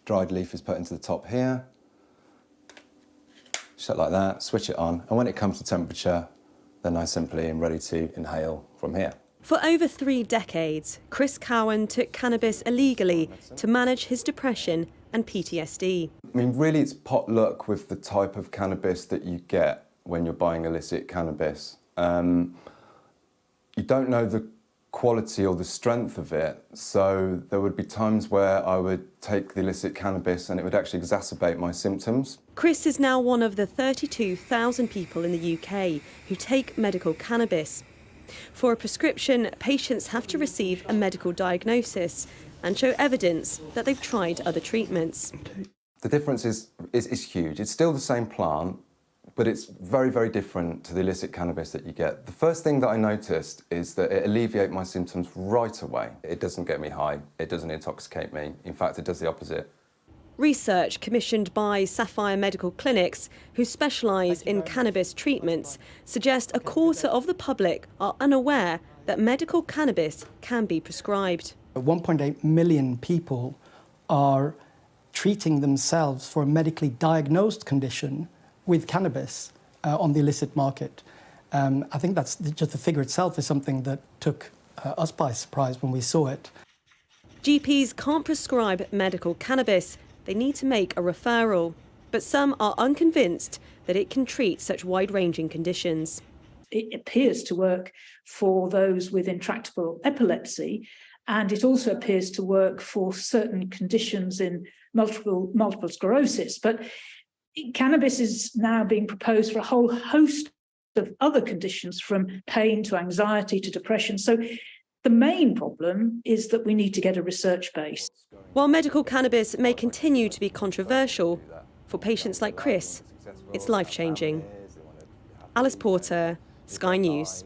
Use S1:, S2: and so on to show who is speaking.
S1: dried leaf is put into the top here. Shut like that, switch it on, and when it comes to temperature, then I simply am ready to inhale from here.
S2: For over 3 decades, Chris Cowan took cannabis illegally to manage his depression and PTSD.
S1: I mean, really it's potluck with the type of cannabis that you get when you're buying illicit cannabis. You don't know the quality or the strength of it, so there would be times where I would take the illicit cannabis and it would actually exacerbate my symptoms.
S2: Chris is now one of the 32,000 people in the UK who take medical cannabis. For a prescription, patients have to receive a medical diagnosis and show evidence that they've tried other treatments.
S1: The difference is huge. It's still the same plant, but it's very, very different to the illicit cannabis that you get. The first thing that I noticed is that it alleviates my symptoms right away. It doesn't get me high, it doesn't intoxicate me. In fact, it does the opposite.
S2: Research commissioned by Sapphire Medical Clinics, who specialise in cannabis treatments, suggests a quarter of the public are unaware that medical cannabis can be prescribed.
S3: 1.8 million people are treating themselves for a medically diagnosed condition with cannabis on the illicit market. I think that's just the figure itself is something that took us by surprise when we saw it.
S2: GPs can't prescribe medical cannabis. They need to make a referral. But some are unconvinced that it can treat such wide-ranging conditions.
S4: It appears to work for those with intractable epilepsy, and it also appears to work for certain conditions in multiple sclerosis. But cannabis is now being proposed for a whole host of other conditions, from pain to anxiety to depression. So the main problem is that we need to get a research base.
S2: While medical cannabis may continue to be controversial, for patients like Chris, it's life-changing. Alice Porter, Sky News.